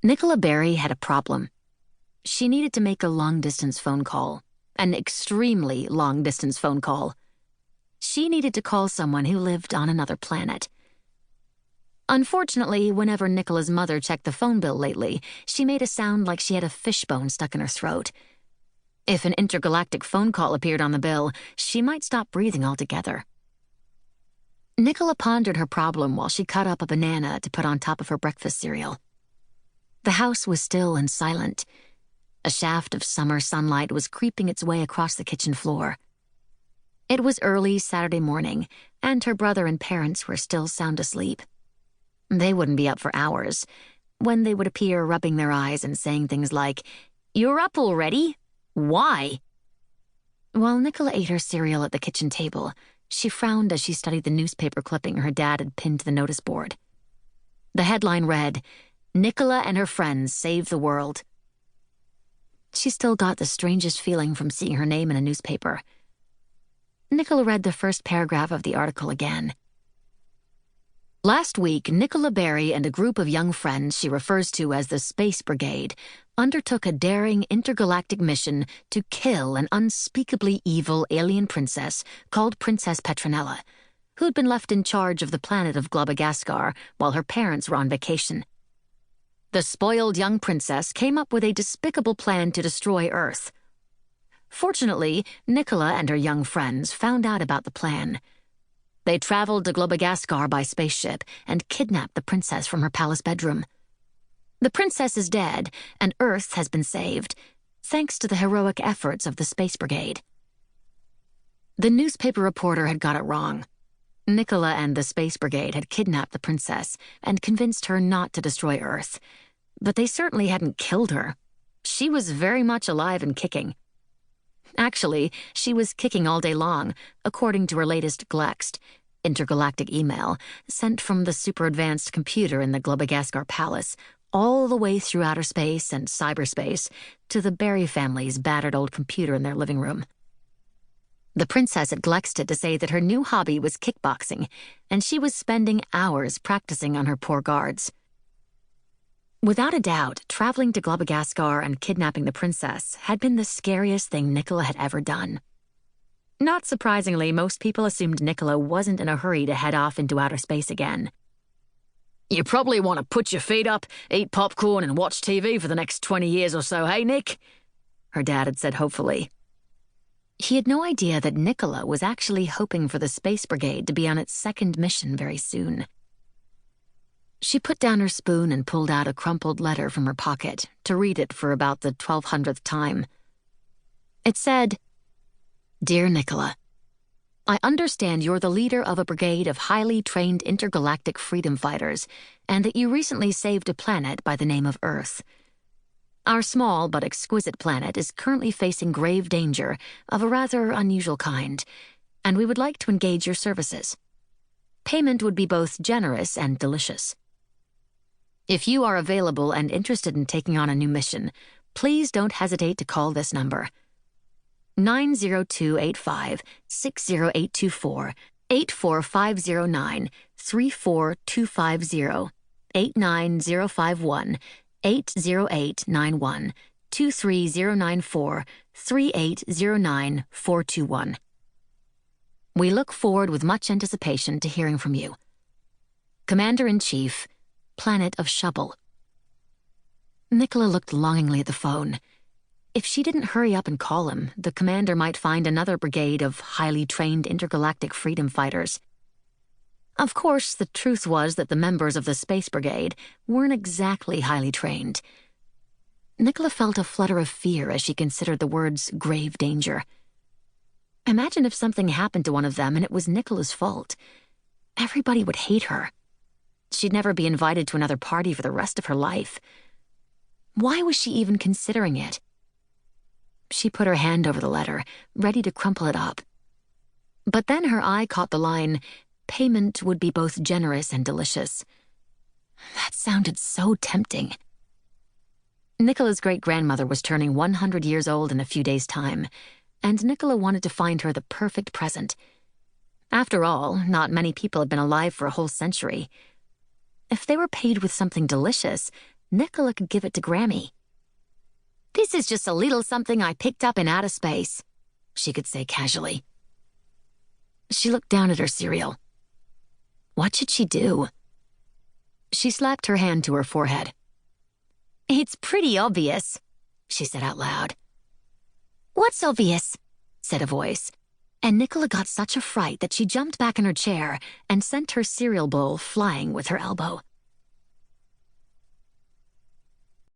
Nicola Berry had a problem. She needed to make a long-distance phone call, an extremely long-distance phone call. She needed to call someone who lived on another planet. Unfortunately, whenever Nicola's mother checked the phone bill lately, she made a sound like she had a fishbone stuck in her throat. If an intergalactic phone call appeared on the bill, she might stop breathing altogether. Nicola pondered her problem while she cut up a banana to put on top of her breakfast cereal. The house was still and silent. A shaft of summer sunlight was creeping its way across the kitchen floor. It was early Saturday morning, and her brother and parents were still sound asleep. They wouldn't be up for hours, when they would appear rubbing their eyes and saying things like, "You're up already? Why?" While Nicola ate her cereal at the kitchen table, she frowned as she studied the newspaper clipping her dad had pinned to the notice board. The headline read, "Nicola and her friends save the world." She still got the strangest feeling from seeing her name in a newspaper. Nicola read the first paragraph of the article again. Last week, Nicola Berry and a group of young friends she refers to as the Space Brigade undertook a daring intergalactic mission to kill an unspeakably evil alien princess called Princess Petronella, who'd been left in charge of the planet of Globagaskar while her parents were on vacation. The spoiled young princess came up with a despicable plan to destroy Earth. Fortunately, Nicola and her young friends found out about the plan. They traveled to Globagaskar by spaceship and kidnapped the princess from her palace bedroom. The princess is dead, and Earth has been saved, thanks to the heroic efforts of the Space Brigade. The newspaper reporter had got it wrong. Nicola and the Space Brigade had kidnapped the princess and convinced her not to destroy Earth. But they certainly hadn't killed her. She was very much alive and kicking. Actually, she was kicking all day long, according to her latest Glext, intergalactic email, sent from the super-advanced computer in the Globagaskar Palace, all the way through outer space and cyberspace to the Berry family's battered old computer in their living room. The princess had glexted to say that her new hobby was kickboxing, and she was spending hours practicing on her poor guards. Without a doubt, traveling to Globagaskar and kidnapping the princess had been the scariest thing Nicola had ever done. Not surprisingly, most people assumed Nicola wasn't in a hurry to head off into outer space again. "You probably want to put your feet up, eat popcorn, and watch TV for the next 20 years or so, hey, Nick?" her dad had said hopefully. He had no idea that Nicola was actually hoping for the Space Brigade to be on its second mission very soon. She put down her spoon and pulled out a crumpled letter from her pocket to read it for about the 1200th time. It said, "Dear Nicola, I understand you're the leader of a brigade of highly trained intergalactic freedom fighters, and that you recently saved a planet by the name of Earth. Our small but exquisite planet is currently facing grave danger of a rather unusual kind, and we would like to engage your services. Payment would be both generous and delicious. If you are available and interested in taking on a new mission, please don't hesitate to call this number. 90285 60824 84509 34250 89051 80891 23094 3809 421. We look forward with much anticipation to hearing from you. Commander-in-Chief, Planet of Shobble." Nicola looked longingly at the phone. If she didn't hurry up and call him, the commander might find another brigade of highly trained intergalactic freedom fighters. Of course, the truth was that the members of the Space Brigade weren't exactly highly trained. Nicola felt a flutter of fear as she considered the words grave danger. Imagine if something happened to one of them and it was Nicola's fault. Everybody would hate her. She'd never be invited to another party for the rest of her life. Why was she even considering it? She put her hand over the letter, ready to crumple it up. But then her eye caught the line, "Payment would be both generous and delicious." That sounded so tempting. Nicola's great-grandmother was turning 100 years old in a few days' time, and Nicola wanted to find her the perfect present. After all, not many people had been alive for a whole century. If they were paid with something delicious, Nicola could give it to Grammy. "This is just a little something I picked up in outer space," she could say casually. She looked down at her cereal. What should she do? She slapped her hand to her forehead. "It's pretty obvious," she said out loud. "What's obvious?" said a voice, and Nicola got such a fright that she jumped back in her chair and sent her cereal bowl flying with her elbow.